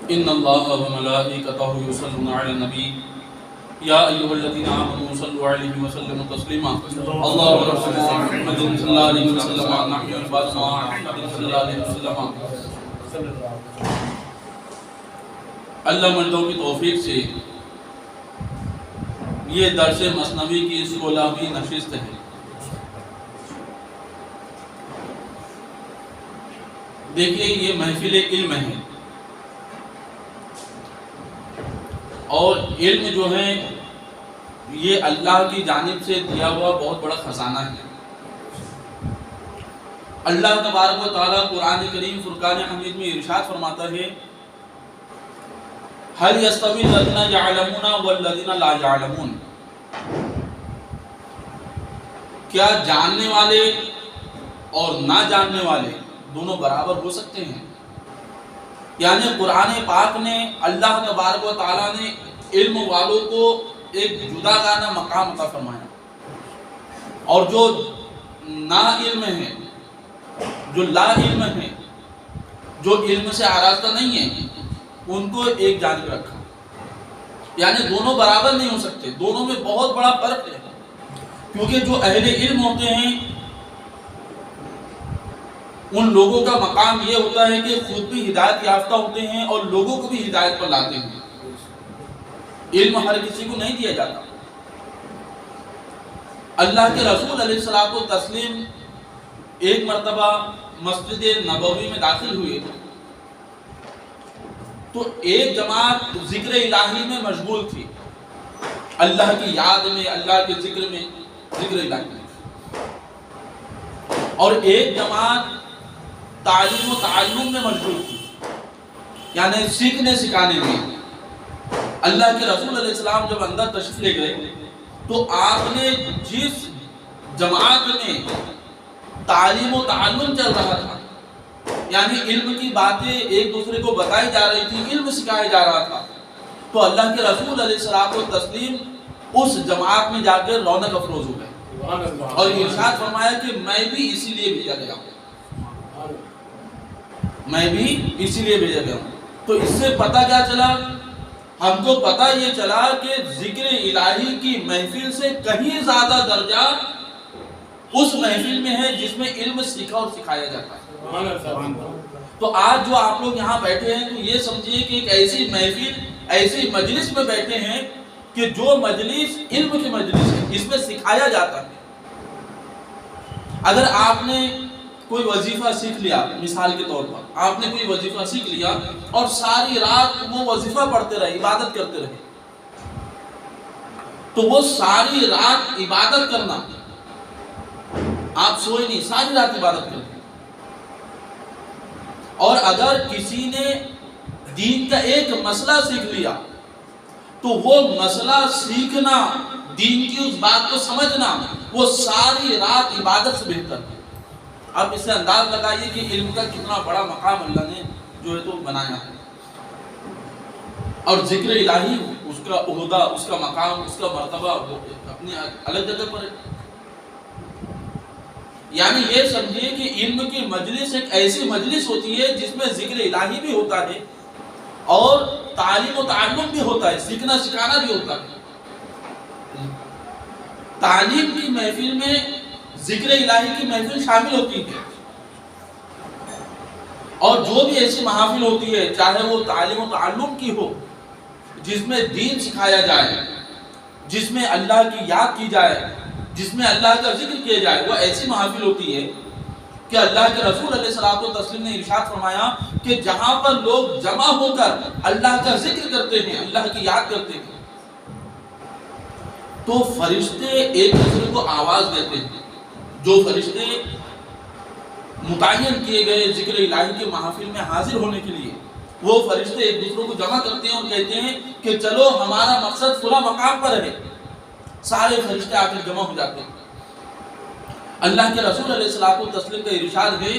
ان اللہ وملائکتہ یصلون علی النبی یا ایھا الذین آمنوا صلوا علیہ وسلموا تسلیما اللهم صل علی محمد صلی اللہ علیہ وسلم نحن عباد محمد صلی اللہ علیہ وسلم۔ اللہ مردوں کی توفیق سے یہ درس مثنوی کی 16ویں نشست ہے۔ دیکھیے یہ محفل علم ہے، اور علم جو ہے یہ اللہ کی جانب سے دیا ہوا بہت بڑا خزانہ ہے۔ اللہ تبارک و تعالیٰ قرآن کریم فرقان حمید میں ارشاد فرماتا ہے هل يستوي الذين يعلمون والذين لا يعلمون، کیا جاننے والے اور نہ جاننے والے دونوں برابر ہو سکتے ہیں؟ یعنی قرآن پاک نے اللہ تبارک و تعالیٰ نے علم والوں کو ایک جداگانہ مقام عطا فرمایا، اور جو نا علم ہے، جو لا علم ہے، جو علم سے آراستہ نہیں ہے، ان کو ایک جانب رکھا۔ یعنی دونوں برابر نہیں ہو سکتے، دونوں میں بہت بڑا فرق ہے، کیونکہ جو اہل علم ہوتے ہیں ان لوگوں کا مقام یہ ہوتا ہے کہ خود بھی ہدایت یافتہ ہوتے ہیں اور لوگوں کو بھی ہدایت پر لاتے ہیں۔ علم ہر کسی کو نہیں دیا جاتا۔ اللہ کے رسول علیہ الصلوۃ والتسلیم ایک مرتبہ مسجد نبوی میں داخل ہوئے تو ایک جماعت ذکر الہی میں مشغول تھی، اللہ کی یاد میں، اللہ کے ذکر میں، ذکر الہی میں، اور ایک جماعت تعلیم و تعلم میں مشغول تھی، یعنی سیکھنے سکھانے میں۔ اللہ کے رسول علیہ السلام جب اندر تشریف لے گئے تو آپ نے جس جماعت میں تعلیم و تعلم چل رہا تھا، یعنی علم کی باتیں ایک دوسرے کو بتائی جا رہی تھی، علم سکھایا جا رہا تھا، تو اللہ کے رسول علیہ الصلوۃ والتسلیم اس جماعت میں جا کر رونق افروز ہو گئے اور ارشاد فرمایا کہ میں بھی اسی لیے بھیجا گیا ہوں، میں بھی اسی لیے بھیجا گیا ہوں۔ تو اس سے پتہ کیا چلا؟ ہم کو پتہ یہ چلا کہ ذکر الہی کی محفل سے کہیں زیادہ درجہ اس محفل میں ہے جس میں علم سیکھا اور سکھایا جاتا ہے۔ تو آج جو آپ لوگ یہاں بیٹھے ہیں تو یہ سمجھیے کہ ایک ایسی محفل، ایسی مجلس میں بیٹھے ہیں کہ جو مجلس علم کی مجلس ہے، اس میں سکھایا جاتا ہے۔ اگر آپ نے کوئی وظیفہ سیکھ لیا، مثال کے طور پر آپ نے کوئی وظیفہ سیکھ لیا اور ساری رات وہ وظیفہ پڑھتے رہے، عبادت کرتے رہے، تو وہ ساری رات عبادت کرنا، آپ سوئے نہیں، ساری رات عبادت کرتے۔ اور اگر کسی نے دین کا ایک مسئلہ سیکھ لیا تو وہ مسئلہ سیکھنا، دین کی اس بات کو سمجھنا، وہ ساری رات عبادت سے بہتر ہے۔ آپ اس سے انداز لگائیے کہ علم کا کتنا بڑا مقام اللہ نے جو ہے تو بنایا ہے، اور ذکر الہی اس کا عہدہ، اس کا مقام، اس کا مرتبہ وہ اپنی الگ جگہ پر ہے۔ یعنی یہ سمجھیے کہ علم کی مجلس ایک ایسی مجلس ہوتی ہے جس میں ذکر الہی بھی ہوتا ہے اور تعلیم و تعلم بھی ہوتا ہے، سیکھنا سکھانا بھی ہوتا ہے۔ تعلیم کی محفل میں ذکر الہی کی محفل شامل ہوتی ہے، اور جو بھی ایسی محافل ہوتی ہے چاہے وہ تعلیم و تعلم کی ہو، جس میں دین سکھایا جائے، جس میں اللہ کی یاد کی جائے، جس میں اللہ کا ذکر کیا جائے، وہ ایسی محافل ہوتی ہے کہ اللہ کے رسول علیہ الصلوۃ والتسلیم نے ارشاد فرمایا کہ جہاں پر لوگ جمع ہو کر اللہ کا ذکر کرتے ہیں، اللہ کی یاد کرتے ہیں، تو فرشتے ایک دوسرے کو آواز دیتے ہیں۔ جو فرشتے متعین کیے گئے ذکر الہی کے محافل میں حاضر ہونے کے لیے، وہ فرشتے ایک دوسرے کو جمع کرتے ہیں اور کہتے ہیں کہ چلو ہمارا مقصد فلاں مقام پر ہے۔ سارے فرشتے آ کر جمع ہو جاتے ہیں۔ اللہ کے رسول علیہ الصلوۃ والتسلیم کا ارشاد ہے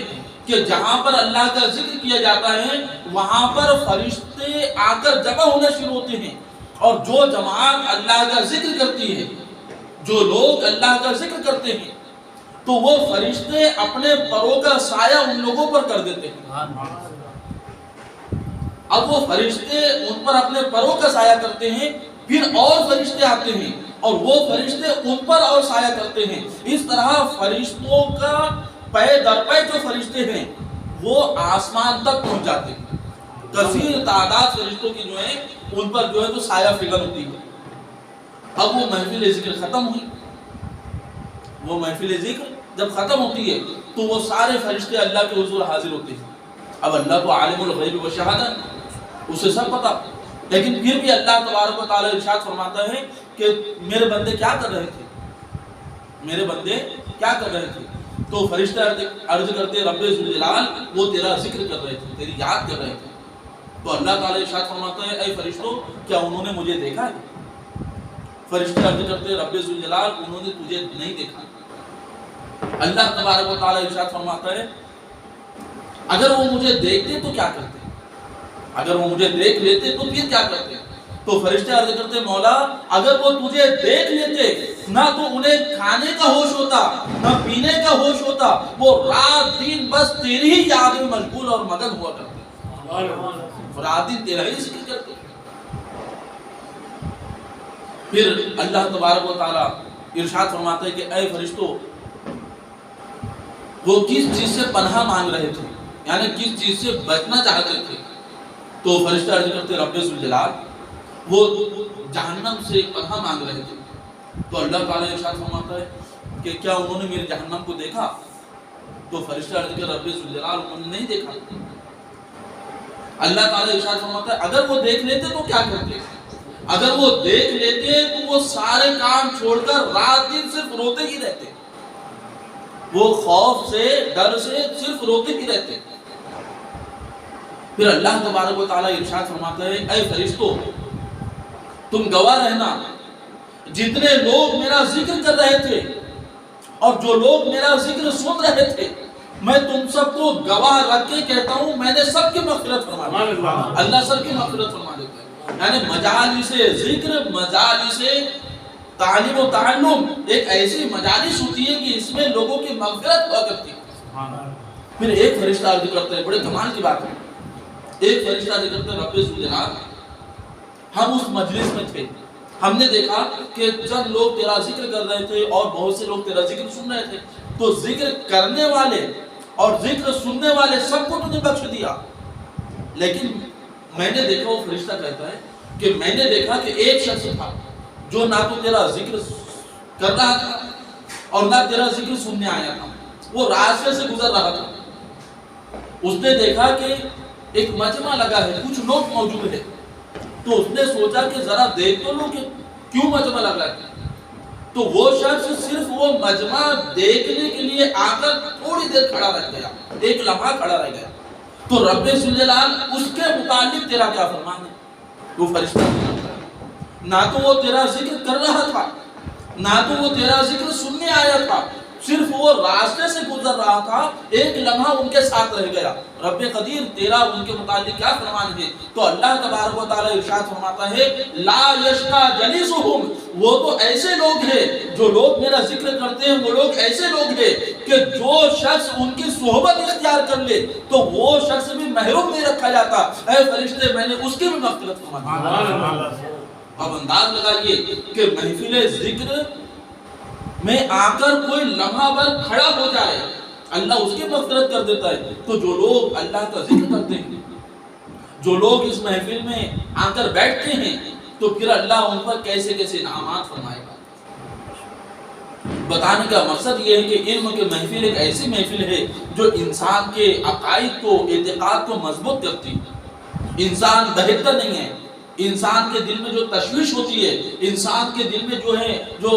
کہ جہاں پر اللہ کا ذکر کیا جاتا ہے وہاں پر فرشتے آ کر جمع ہونا شروع ہوتے ہیں، اور جو جماعت اللہ کا ذکر کرتی ہے، جو لوگ اللہ کا ذکر کرتے ہیں، تو وہ فرشتے اپنے پروں کا سایہ ان لوگوں پر کر دیتے ہیں۔ اب وہ فرشتے ان پر اپنے پروں کا سایہ کرتے ہیں، پھر اور فرشتے آتے ہیں اور وہ فرشتے ان پر اور سایہ کرتے ہیں. اس طرح فرشتوں کا پے در پے جو فرشتے ہیں وہ آسمان تک پہنچ جاتے ہیں. کثیر تعداد فرشتوں کی جو ہے ان پر جو ہے تو سایہ فگن ہوتی ہے. اب وہ محفل ذکر ختم ہوئی. وہ محفل ذکر جب ختم ہوتی ہے تو وہ سارے فرشتے اللہ کے حضور حاضر ہوتے ہیں. اب اللہ تو عالم الغیب و شہادت، اسے سب پتا، لیکن پھر بھی اللہ تبارک و تعالی ارشاد فرماتا ہے کہ میرے بندے کیا کر رہے تھے، میرے بندے کیا کر رہے تھے. تو فرشتے عرض کرتے رب ذوالجلال وہ تیرا ذکر کر رہے تھے، تیری یاد کر رہے تھے. تو اللہ تعالی ارشاد فرماتا ہے اے فرشتوں کیا انہوں نے مجھے دیکھا ہے؟ فرشتے عرض کرتے رب ذوالجلال انہوں نے تجھے نہیں دیکھا. اللہ تبارک و تعالی ارشاد فرماتا ہے اگر وہ مجھے دیکھتے تو کیا کرتے، اگر وہ مجھے دیکھ لیتے تو پھر کیا کرتے. تو فرشتے عرض کرتے مولا اگر وہ تجھے دیکھ لیتے نہ تو انہیں کھانے کا ہوش ہوتا نہ پینے کا ہوش ہوتا، وہ رات دن بس تیری ہی یاد میں مشغول اور مگن ہوا کرتے، رات دن تیرا ہی ذکر کرتے. پھر اللہ تبارک و تعالی ارشاد فرماتا ہے کہ اے فرشتوں وہ کس چیز سے پناہ مانگ رہے تھے، یعنی کس چیز سے بچنا چاہتے تھے. تو فرشتے عرض کرتے رب ذوالجلال وہ جہنم سے پناہ مانگ رہے تھے. تو اللہ تعالیٰ ارشاد فرماتا ہے کہ کیا انہوں نے میرے جہنم کو دیکھا؟ تو فرشتے عرض کرتے رب ذوالجلال انہوں نے نہیں دیکھا. اللہ تعالیٰ ارشاد فرماتا ہے اگر وہ دیکھ لیتے تو کیا کرتے، اگر وہ دیکھ لیتے تو وہ سارے کام چھوڑ کر رات دن صرف روتے ہی رہتے، وہ خوف سے ڈر سے صرف روتے ہی رہتے. پھر اللہ تبارک و تعالیٰ ارشاد فرماتا ہے اے فرشتوں تم گواہ رہنا جتنے لوگ میرا ذکر کر رہے تھے اور جو لوگ میرا ذکر سن رہے تھے میں تم سب کو گواہ رکھ کے کہتا ہوں میں نے سب کی مغفرت فرما دی. اللہ سب کی مغفرت فرما دیتا ہے. یعنی مجالس ذکر، مجالس تعلیم و تعلم ایک ایسی مجالس ہوتی ہے کہ اس میں لوگوں کی مغفرت ہوا کرتی ہے. پھر ایک فرشتہ عرض کرتا ہے، بڑے کمال کی بات ہے، ایک فرشتہ عرض کرتا ہے رب ذوالجلال ہم اس مجلس میں تھے، ہم نے دیکھا کہ چند لوگ تیرا ذکر کر رہے تھے اور بہت سے لوگ تیرا ذکر سن رہے تھے. تو ذکر کرنے والے اور ذکر سننے والے سب کو تو نے بخش دیا، لیکن میں نے دیکھا، وہ فرشتہ کہتا ہے کہ میں نے دیکھا کہ ایک شخص تھا جو نہ تو تیرا ذکر کر رہا تھا اور نہ تیرا ذکر سننے آیا تھا، وہ راستے سے گزر رہا تھا. اس نے دیکھا کہ ایک مجمع لگا ہے، کچھ لوگ موجود ہیں، تو اس نے سوچا کہ ذرا دیکھ تو لو کہ کیوں مجمع لگا ہے. تو وہ شخص صرف وہ مجمع دیکھنے کے لیے آ کر تھوڑی دیر کھڑا رہ گیا، ایک لمحہ کھڑا رہ گیا. تو رب ذوالجلال اس کے متعلق تیرا کیا فرمان ہے؟ وہ فرشتہ نہ تو وہ تیرا ذکر کر رہا تھا نہ تو وہ تیرا ذکر سننے آیا تھا، صرف وہ راستے سے گزر رہا تھا، ایک لمحہ ان کے ساتھ رہ گیا. رب قدیر تیرا ان کے متعلق کیا فرمان ہے؟ تو اللہ تبارک و تعالی ارشاد فرماتا ہے لا یشقا جلیسہم، وہ تو ایسے لوگ ہیں جو لوگ میرا ذکر کرتے ہیں، وہ لوگ ایسے لوگ ہیں کہ جو شخص ان کی صحبت اختیار کر لے تو وہ شخص بھی محروم نہیں رکھا جاتا. اے فرشتے میں نے اس کی بھی مغفرت فرمائی. اب انداز لگائیے کہ محفل ذکر میں آ کر کوئی لمحہ بھر کھڑا ہو جائے اللہ اس کی مغفرت کر دیتا ہے. تو جو لوگ اللہ کا ذکر کرتے ہیں، جو لوگ اس محفل میں آ کر بیٹھتے ہیں، تو پھر اللہ ان پر کیسے کیسے انعامات فرمائے گا. بتانے کا مقصد یہ ہے کہ علم کے محفل ایک ایسی محفل ہے جو انسان کے عقائد کو، اعتقاد کو مضبوط کرتی ہے. انسان بہتر نہیں ہے، انسان کے دل میں جو تشویش ہوتی ہے، انسان کے دل میں جو ہے جو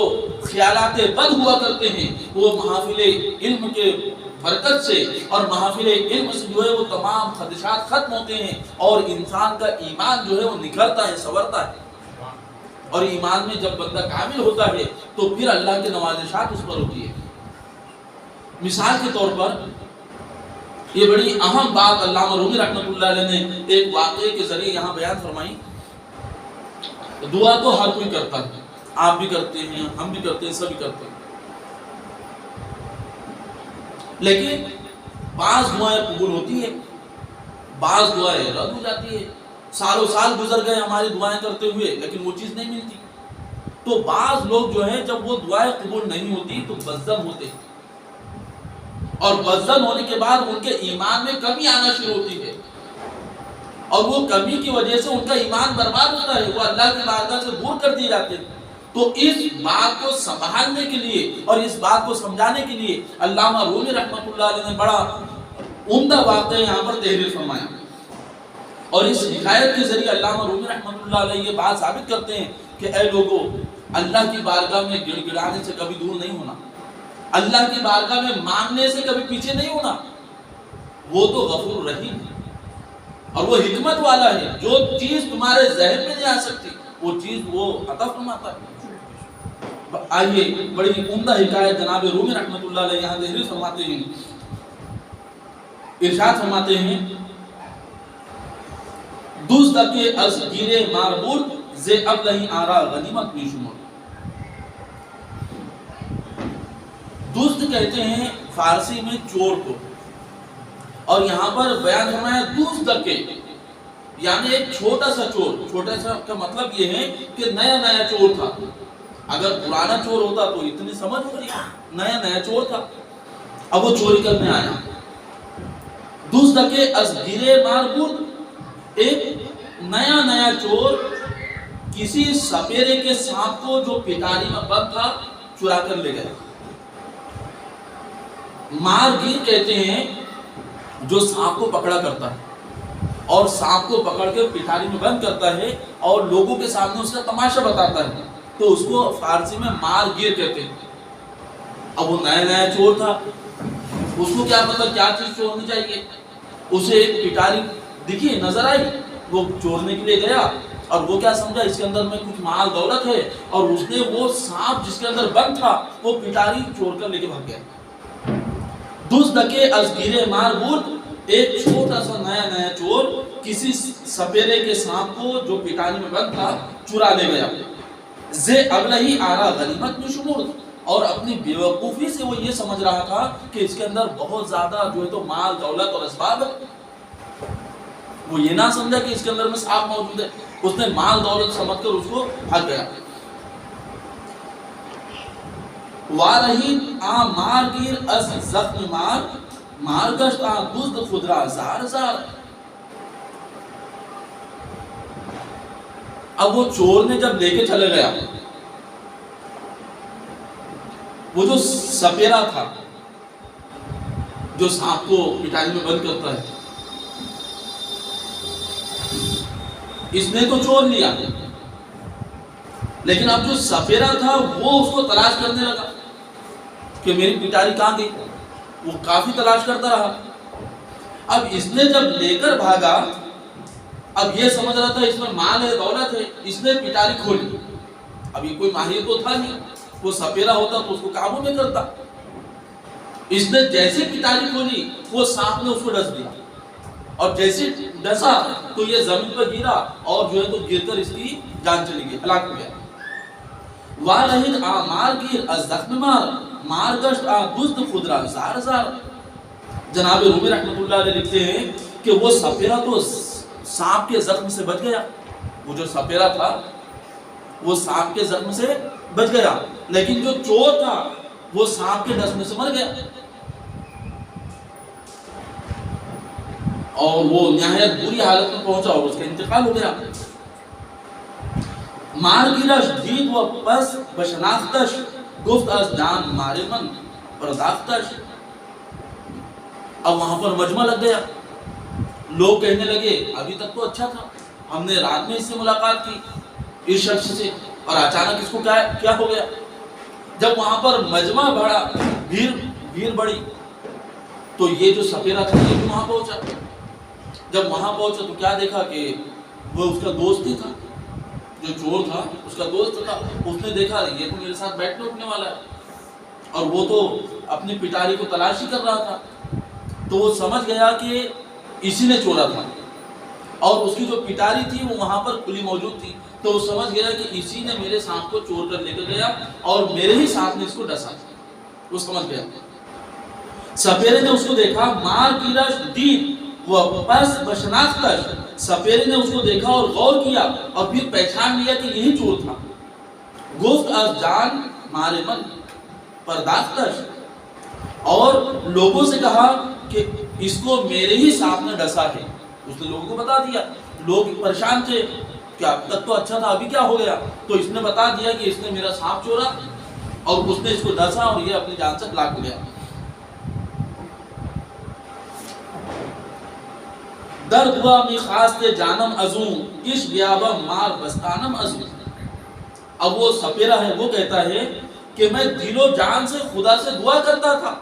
خیالات بد ہوا کرتے ہیں، وہ محافل علم کے برکت سے اور محافل علم سے جو ہے وہ تمام خدشات ختم ہوتے ہیں اور انسان کا ایمان جو ہے وہ نکھرتا ہے، سنورتا ہے. اور ایمان میں جب بندہ کامل ہوتا ہے تو پھر اللہ کے نوازشات اس پر ہوتی ہے. مثال کے طور پر یہ بڑی اہم بات علامہ رومی رحمۃ اللہ علیہ نے ایک واقعے کے ذریعے یہاں بیان فرمائی. دعا تو ہر کوئی کرتا ہے، آپ بھی کرتے ہیں، ہم بھی کرتے ہیں، سبھی کرتے ہیں، لیکن بعض دعائیں قبول ہوتی ہیں، بعض دعائیں رد ہو جاتی ہے. سالوں سال گزر گئے ہماری دعائیں کرتے ہوئے لیکن وہ چیز نہیں ملتی. تو بعض لوگ جو ہیں جب وہ دعائیں قبول نہیں ہوتی تو بزدل ہوتے ہیں، اور بزدل ہونے کے بعد ان کے ایمان میں کمی آنا شروع ہوتی ہے، اور وہ کمی کی وجہ سے ان کا ایمان برباد ہوتا ہے، وہ اللہ کی بارگاہ سے دور کر دیے جاتے ہیں. تو اس بات کو سنبھالنے کے لیے اور اس بات کو سمجھانے کے لیے علامہ رومی رحمۃ اللہ علیہ نے بڑا عمدہ واقعہ یہاں پر تحریر فرمایا، اور اس حکایت کے ذریعے علامہ رومی رحمۃ اللہ علیہ یہ بات ثابت کرتے ہیں کہ اے لوگوں، اللہ کی بارگاہ میں گڑ گڑانے سے کبھی دور نہیں ہونا، اللہ کی بارگاہ میں مانگنے سے کبھی پیچھے نہیں ہونا. وہ تو غفور رحیم ہے اور وہ حکمت والا ہے، جو چیز تمہارے ذہن میں نہیں آ سکتی وہ چیز وہ عطا فرماتا ہے. آئیے بڑی عمدہ حکایت جناب رومی رحمۃ اللہ علیہ یہاں تحریر فرماتے ہیں، ارشاد فرماتے ہیں دوست کے از گیرے ماربول زے اب نہیں آرا غنیمت میں شمول. دوست کہتے ہیں فارسی میں چور کو، اور یہاں پر بیان فرمایا دوست کے، یعنی ایک چھوٹا سا چور. چھوٹا سا کا مطلب یہ ہے کہ نیا نیا چور تھا. اگر پرانا چور ہوتا تو اتنی سمجھ ہوگی، نیا نیا چور تھا، اب وہ چوری کرنے آیا. دوست کے از گرے ماربول، ایک نیا نیا چور کسی سپیرے کے سانپ کو جو پیٹاری میں بند تھا چرا کر لے گیا. مارگیر کہتے ہیں جو سانپ کو پکڑا کرتا ہے اور سانپ کو پکڑ کے پٹھاری میں بند کرتا ہے اور لوگوں کے سامنے اس کا تماشا بتاتا ہے، تو اس کو فارسی میں مارگیر کہتے ہیں. اب وہ نیا نیا چور تھا، اس کو کیا پتہ کیا چیز چورنی چاہیے. اسے ایک پٹاری دکھی، نظر آئی، وہ چورنے کے لیے گیا اور وہ کیا سمجھا اس کے اندر میں کچھ مال دولت ہے، اور اس نے وہ سانپ جس کے اندر بند تھا وہ پٹاری چور کر لے کے بھاگ گیا. دوست کے از گرے ماربول، ایک چھوٹا سا نیا نیا چور کسی سپیرے کے سانپ کو جو پٹانی میں بند تھا چرا لے گیا. زے ابلہی آرا غنیمت میں شمول، اور اپنی بیوقوفی سے وہ یہ سمجھ رہا تھا کہ اس کے اندر بہت زیادہ جو ہے تو مال دولت اور اسباب ہے. وہ یہ نہ سمجھا کہ اس کے اندر میں سانپ موجود ہے، اس نے مال دولت سمجھ کر اس کو بھاگ گیا. وارہی آ مارگیر از زخم مار، مارگشت آ دزد خدرا زار زار. اب وہ چور نے جب لے کے چلے گیا، وہ جو سپیرا تھا جو سانپ کو پٹائی میں بند کرتا ہے، اس نے تو چور لیا، لیکن اب جو سپیرا تھا وہ اس کو تلاش کرنے لگا کہ میری پٹاری کہاں گئی. وہ کافی تلاش کرتا رہا. اب اس نے جب لے کر بھاگا، اب یہ سمجھ رہا تھا اس میں مال ہے دولت ہے، اس نے پٹاری کھولی. اب یہ کوئی ماہر تو تھا نہیں، وہ سپیرا ہوتا تو اس کو قابو میں کرتا. اس نے جیسے پٹاری کھولی وہ سانپ نے اس کو ڈس دیا، اور جیسے ڈسا تو یہ زمین پر گرا اور جو ہے تو گر کر اس کی جان چلی گئی، ہلاک ہو گیا. وارہد آ مارگیر از زخم مار، مارگشت آ دزد خدرا زار زار. جناب رومی رحمۃ اللہ علیہ لکھتے ہیں کہ وہ سپیرا تو سانپ کے زخم سے بچ گیا. وہ جو سپیرا تھا وہ سانپ کے زخم سے بچ گیا، لیکن جو چور تھا وہ سانپ کے ڈسنے سے مر گیا، اور وہ نہایت بری حالت میں پہنچا اور اس کا انتقال ہو گیا. مارگیرش دید و پس بشناختش، گفت از جان مارے من پرداختش. اب وہاں پر مجمع لگ گیا، لوگ کہنے لگے ابھی تک تو اچھا تھا، ہم نے رات میں اس سے ملاقات کی اس شخص سے، اور اچانک اس کو کیا ہو گیا. جب وہاں پر مجمع بڑھا، بھیڑ بڑی، تو یہ جو سپیرا تھا یہ بھی وہاں پہنچا. جب وہاں پہنچا تو کیا دیکھا کہ وہ اس کا دوست ہی تھا، جو چور تھا اس کا دوست تھا. اس نے دیکھا یہ تو میرے ساتھ بیٹھنے اٹھنے والا ہے، اور وہ تو اپنی پٹاری کو تلاشی کر رہا تھا. تو وہ سمجھ گیا کہ اسی نے چورا تھا، اور اس کی جو پٹاری تھی وہ وہاں پر کھلی موجود تھی. تو وہ سمجھ گیا کہ اسی نے میرے سانپ کو چور کر لے کر گیا اور میرے ہی سانپ نے اس کو ڈسا. وہ سمجھ گیا. سپیرے نے اس کو دیکھا، مار گیرش دید، وہ پس بشناختش، سپیرے نے اس کو دیکھا اور غور کیا اور پھر پہچان لیا کہ یہی چور تھا. گفت از جان مارے من پرداختش، اور لوگوں سے کہا کہ اس کو میرے ہی سانپ نے ڈسا ہے. اس نے لوگوں کو بتا دیا. لوگ پریشان تھے کہ اب تک تو اچھا تھا، ابھی کیا ہو گیا؟ تو اس نے بتا دیا کہ اس نے میرا سانپ چورا اور اس نے اس کو ڈسا اور یہ اپنی جان سے ہلاک ہو گیا. درد ہوا می خواست جانم ازوں، کش بیابا مار بستانم ازوں. اب وہ سپیرا ہے، وہ کہتا ہے کہ میں دل و جان سے خدا سے دعا کرتا تھا.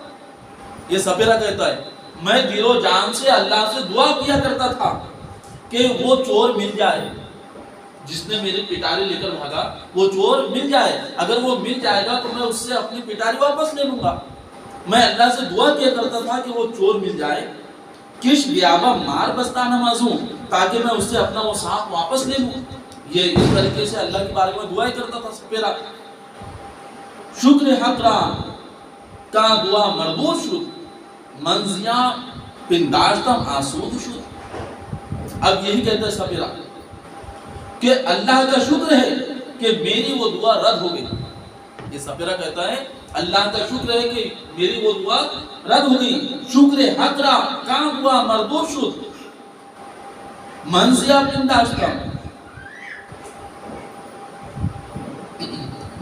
یہ سپیرا کہتا ہے میں دل و جان سے اللہ سے دعا کیا کرتا تھا کہ وہ چور مل جائے جس نے میری پٹاری لے کر بھاگا، وہ چور مل جائے. اگر وہ مل جائے گا تو میں اس سے اپنی پٹاری واپس لے لوں گا. میں اللہ سے دعا کیا کرتا تھا کہ وہ چور مل جائے. کش بیابا مار بستانہ مازوں، تاکہ میں اس سے اپنا وہ سانپ واپس لے لوں. یہ اس طریقے سے اللہ کے بارے میں دعائیں کرتا تھا سپیرا. شکر حق را کا دعا مردود شد، منزیاں پنداشتم آسود شد. اب یہی کہتا ہے سپیرا کہ اللہ کا شکر ہے کہ میری وہ دعا رد ہو گئی. یہ سپیرا کہتا ہے اللہ کا شکر ہے کہ میری وہ دعا رد ہو گئی. شکر حق را کا دعا مردود شد، منزیاں پنداشتم.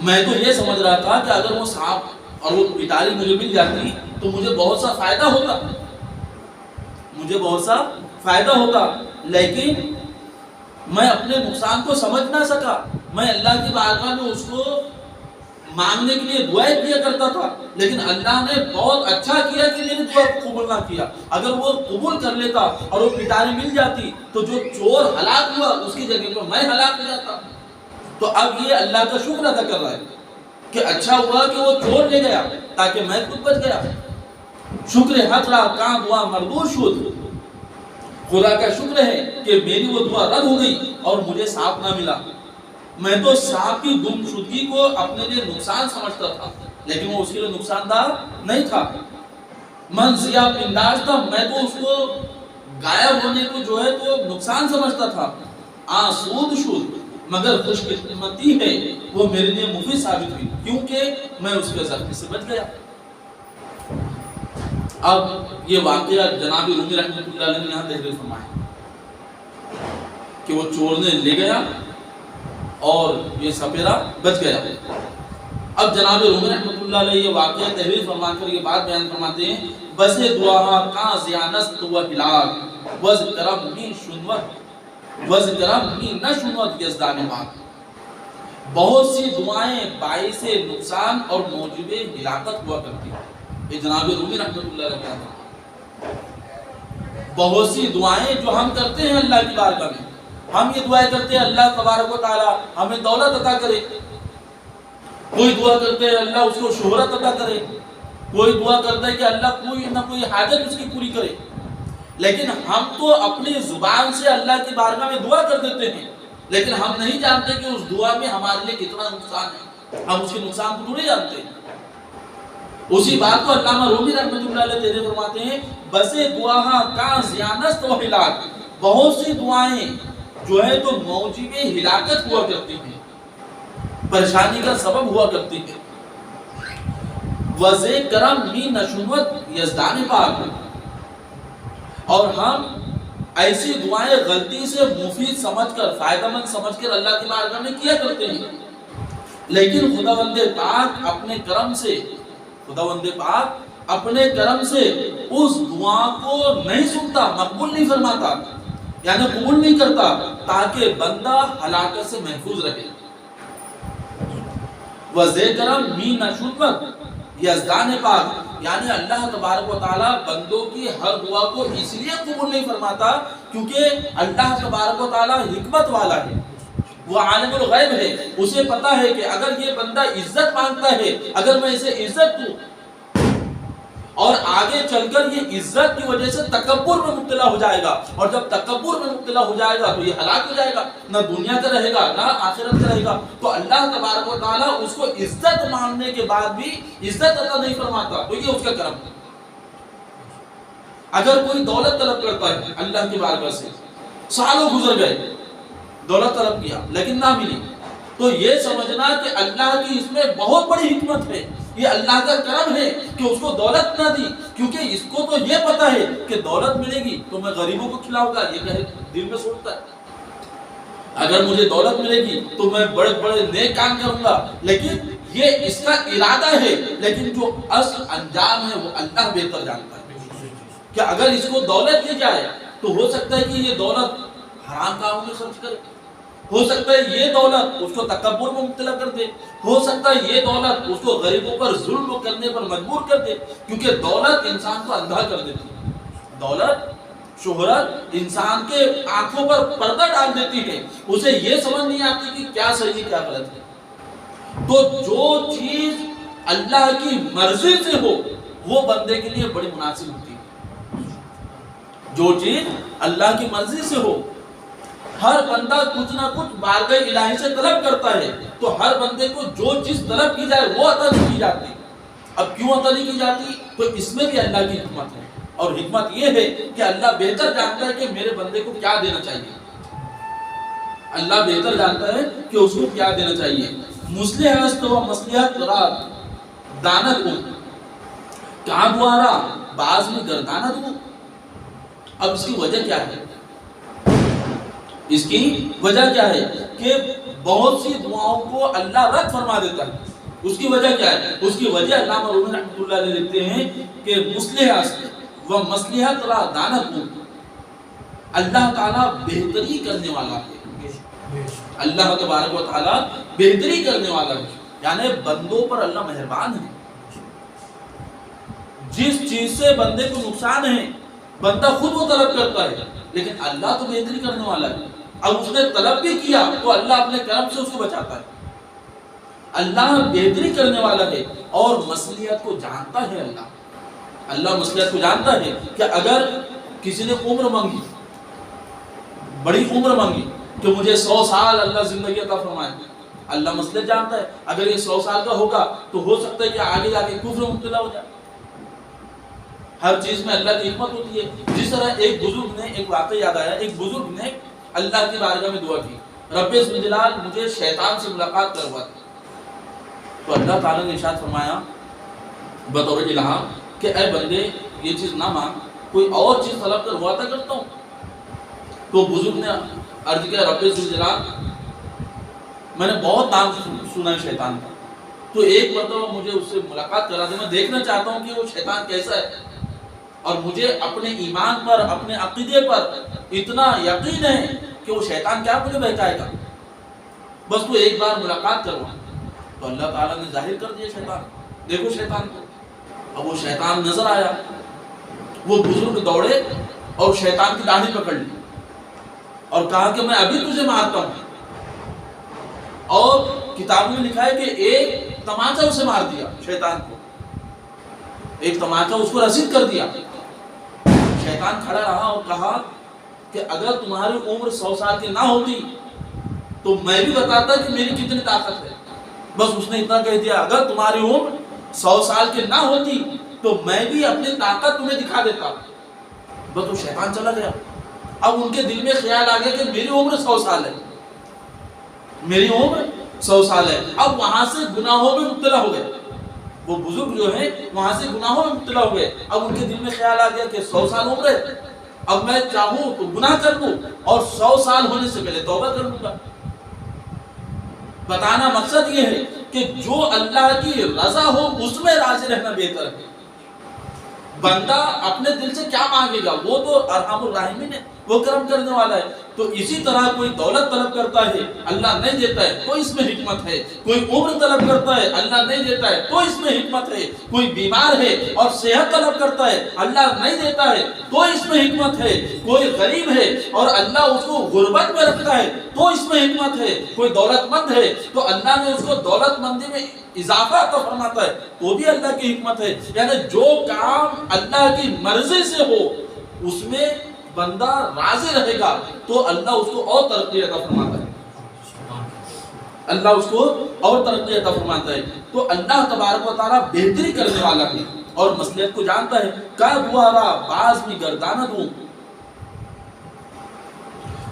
میں تو یہ سمجھ رہا تھا کہ اگر وہ سانپ اور وہ پٹاری مجھے مل جاتی تو مجھے بہت سا فائدہ ہوتا، مجھے بہت سا فائدہ ہوتا، لیکن میں اپنے نقصان کو سمجھ نہ سکا. میں اللہ کی بارگاہ میں اس کو مانگنے کے لیے دعائیں کیا کرتا تھا، لیکن اللہ نے بہت اچھا کیا کہ میری دعا کو قبول نہ کیا. اگر وہ قبول کر لیتا اور وہ پٹاری مل جاتی تو جو چور ہلاک ہوا اس کی جگہ پر میں ہلاک ہو جاتا. تو اب یہ اللہ کا شکر ادا کر رہا ہے کہ اچھا ہوا کہ وہ چور لے گیا تاکہ میں خود بچ گیا. شکر حق را کا دعا مردود شد، خدا کا شکر ہے کہ میری وہ دعا رد ہو گئی اور مجھے سانپ نہ ملا. میں تو سانپ کی گمشدگی کو اپنے لیے نقصان سمجھتا تھا، لیکن وہ اس کے لیے نقصان دہ نہیں تھا. من ضیا پنداش تھا، میں تو اس کو غائب ہونے کو جو ہے تو نقصان سمجھتا تھا. آسود شد، مگر خوش قسمتی ہے وہ میرے لیے مفید ثابت ہوئی کیونکہ میں اس کے زخم سے بچ گیا. اب یہ واقعہ جناب رومی رحمۃ اللہ علیہ نے یہاں تحریر فرمایا کہ وہ چور نے لے گیا اور یہ سپیرا بچ گیا. اب جناب رومی رحمۃ اللہ علیہ یہ واقعہ تحریر فرما کر یہ بات بیان فرماتے ہیں بس دعا کا زیانست و ہلاک وز کرم می شنوت وز کرم می نہ شنوت یزدان مات. بہت سی دعائیں باعث نقصان اور موجب ہلاکت ہوا کرتی ہیں. یہ جناب رومی رحمۃ اللہ علیہ بہت سی دعائیں جو ہم کرتے ہیں اللہ کی بارگاہ میں، ہم یہ دعائیں کرتے ہیں اللہ تبارک و تعالی ہمیں دولت عطا کرے، کوئی دعا کرتے ہیں اللہ اس کو شہرت عطا کرے، کوئی دعا کرتا ہے کہ اللہ کوئی نہ کوئی حاجت اس کی پوری کرے. لیکن ہم تو اپنی زبان سے اللہ کی بارگاہ میں دعا کر دیتے ہیں، لیکن ہم نہیں جانتے کہ اس دعا میں ہمارے لیے کتنا نقصان ہے. ہم اس کے نقصان کو نہیں جانتے. اسی بات کو علامہ رومی رحمۃ اللہ علیہ تحریر فرماتے ہیں بس دعا کا زیانست و ہلاک، بہت سی دعائیں جو ہے تو موجب ہلاکت ہوا کرتی ہیں، پریشانی کا سبب ہوا کرتی ہیں. وز کرم می نشنوت یزدان پاک، اور ہم ایسی دعائیں غلطی سے مفید سمجھ کر فائدہ مند سمجھ کر اللہ کی بارگاہ میں کیا کرتے ہیں، لیکن خداوند پاک اپنے کرم سے اس دعا کو نہیں سنتا، مقبول نہیں فرماتا، یعنی قبول نہیں کرتا تاکہ بندہ ہلاکت سے محفوظ رہے. وذکرم می نشوت یزدان پاک، یعنی اللہ تبارک و تعالی بندوں کی ہر دعا کو اس لیے قبول نہیں فرماتا کیونکہ اللہ تبارک و تعالی حکمت والا ہے، وہ عالم الغیب ہے. اسے پتا ہے کہ اگر یہ بندہ عزت مانگتا ہے، اگر میں اسے عزت دوں اور آگے چل کر یہ عزت کی وجہ سے تکبر میں مبتلا ہو جائے گا، اور جب تکبر میں مبتلا ہو جائے گا تو یہ ہلاک ہو جائے گا، نہ دنیا کا رہے گا نہ آخرت کا رہے گا. تو اللہ تبارک و تعالیٰ اس کو عزت مانگنے کے بعد بھی عزت عطا نہیں فرماتا، تو یہ اس کا کرم ہے. اگر کوئی دولت طلب کرتا ہے اللہ کی بارگاہ سے، سالوں گزر گئے، دولت طلب کیا لیکن نہ ملی، تو یہ سمجھنا کہ اللہ کی اس میں بہت بڑی حکمت ہے، یہ اللہ کا کرم ہے کہ اس کو دولت نہ دی، کیونکہ اس کو تو یہ پتا ہے کہ دولت ملے گی تو میں غریبوں کو کھلاؤں گا، یہ دل میں سوچتا ہے، اگر مجھے دولت ملے گی تو میں بڑے بڑے نیک کام کروں گا، لیکن یہ اس کا ارادہ ہے، لیکن جو اصل انجام ہے وہ اللہ بہتر جانتا ہے، کہ اگر اس کو دولت دی جائے تو ہو سکتا ہے کہ یہ دولت حرام کاموں میں خرچ کرے، ہو سکتا ہے یہ دولت اس کو تکبر میں مبتلا کر دے، ہو سکتا ہے یہ دولت اس کو غریبوں پر ظلم کرنے پر مجبور کر دے، کیونکہ دولت انسان کو اندھا کر دیتی ہے، دولت شہرت انسان کے آنکھوں پر پردہ ڈال دیتی ہے، اسے یہ سمجھ نہیں آتی کہ کیا صحیح ہے کیا غلط ہے۔ تو جو چیز اللہ کی مرضی سے ہو وہ بندے کے لیے بڑی مناسب ہوتی ہے، جو چیز اللہ کی مرضی سے ہو، ہر بندہ کچھ نہ کچھ بارگاہ الہی سے طلب کرتا ہے، تو ہر بندے کو جو چیز طلب کی جائے وہ عطا نہیں کی جاتی۔ اب کیوں عطا نہیں کی جاتی؟ تو اس میں بھی اللہ کی حکمت ہے، اور حکمت یہ ہے کہ اللہ بہتر جانتا ہے کہ میرے بندے کو کیا دینا چاہیے، اللہ بہتر جانتا ہے کہ اس کو کیا دینا چاہیے۔ مصلح است و مصلحت را داند او کہاں دوارا بعض میں گرداند او۔ اب اس کی وجہ کیا ہے؟ اس کی وجہ کیا ہے کہ بہت سی دعاؤں کو اللہ رد فرما دیتا ہے۔ اس کی وجہ کیا ہے؟ اس کی وجہ علامہ رومی رحمۃ اللہ علیہ لکھتے ہیں کہ مصلح است و مصلحت را داند او، اللہ تعالیٰ بہتری کرنے والا ہے، اللہ تبارک و تعالیٰ بہتری کرنے والا ہے، یعنی بندوں پر اللہ مہربان ہے۔ جس چیز سے بندے کو نقصان ہے بندہ خود وہ طلب کرتا ہے، لیکن اللہ تو بہتری کرنے والا ہے، اب اس نے طلب بھی کیا تو اللہ اپنے کرم سے اس کو بچاتا ہے۔ اللہ بہتری کرنے والا ہے اور مصلحت کو جانتا ہے، اللہ مصلحت کو جانتا ہے کہ اگر کسی نے عمر مانگی، بڑی عمر مانگی کہ مجھے 100 سال اللہ زندگی عطا فرمائے، اللہ مصلحت جانتا ہے اگر یہ 100 سال کا ہوگا تو ہو سکتا ہے کہ آگے جا کے کفر میں مبتلا ہو جائے۔ ہر چیز میں اللہ کی حکمت ہوتی ہے۔ جس طرح ایک بزرگ نے، ایک واقعہ یاد آیا، ایک بزرگ نے اللہ کی بارگاہ میں دعا کی، رب ذوالجلال مجھے شیطان سے ملاقات کروا دے، تو اللہ تعالیٰ نے ارشاد فرمایا بطور الہام کہ اے بندے یہ چیز نہ مانگ، کوئی اور چیز طلب کر، وہ عطا کرتا ہوں۔ تو بزرگ نے عرض کیا رب ذوالجلال میں نے بہت نام سنا ہے شیطان کا، تو ایک مرتبہ مجھے اس سے ملاقات کرا دے، میں دیکھنا چاہتا ہوں کہ وہ شیطان کیسا ہے، اور مجھے اپنے ایمان پر، اپنے عقیدے پر اتنا یقین ہے کہ وہ شیطان کیا مجھے بہکائے گا، بس تو ایک بار ملاقات کروا۔ تو اللہ تعالیٰ نے ظاہر کر دیا شیطان، دیکھو شیطان کو۔ اب وہ شیطان نظر آیا، وہ بزرگ دوڑے اور شیطان کی داڑھی پکڑ لی اور کہا کہ میں ابھی تجھے مارتا ہوں، اور کتاب میں لکھا ہے کہ ایک تماچا اسے مار دیا، شیطان کو ایک تماچا اس کو رسید کر دیا۔ شیطان کھڑا رہا اور کہا کہ اگر تمہاری عمر 100 سال کی نہ ہوتی تو میں بھی بتاتا کہ میری کتنی طاقت ہے، بس اس نے اتنا کہہ دیا اگر تمہاری عمر 100 سال کی نہ ہوتی تو میں بھی اپنی طاقت تمہیں دکھا دیتا، بس وہ شیطان چلا گیا۔ اب ان کے دل میں خیال آ گیا کہ میری عمر 100 سال ہے، میری عمر 100 سال ہے، اب وہاں سے گناہوں میں مبتلا ہو گئے، وہ بزرگ جو ہیں وہاں سے گناہوں میں مبتلا ہو گئے۔ اب ان کے دل میں خیال آ گیا کہ 100 سال عمر ہے، اب میں چاہوں تو گناہ کر لوں اور 100 سال ہونے سے پہلے توبہ کر لوں گا۔ بتانا مقصد یہ ہے کہ جو اللہ کی رضا ہو اس میں راضی رہنا بہتر ہے۔ بندہ اپنے دل سے کیا مانگے گا، وہ تو ارحم الراحمین ہے، وہ کرم کرنے والا ہے۔ تو اسی طرح کوئی دولت طلب کرتا ہے اللہ نہیں دیتا ہے تو اس میں حکمت ہے، کوئی عمر طلب کرتا ہے اللہ نہیں دیتا ہے تو اس میں حکمت ہے، کوئی بیمار ہے اور صحت طلب کرتا ہے اللہ نہیں دیتا ہے تو اس میں حکمت ہے، کوئی غریب ہے اور اللہ اس کو غربت میں رکھتا ہے تو اس میں حکمت ہے، کوئی دولت مند ہے تو اللہ نے اس کو دولت مندی میں اضافہ عطا فرماتا ہے تو بھی اللہ کی حکمت ہے۔ یعنی جو کام اللہ کی مرضی سے ہو اس میں بندہ راضی رہے گا تو اللہ اس کو اور ترقی عطا فرماتا ہے، اللہ اس کو اور ترقی عطا فرماتا ہے۔ تو اللہ تبارک و تعالیٰ بہتری کرنے والا ہے، اور مصلحت کو جانتا ہے. کا دعا باز میں گردانہ دوں،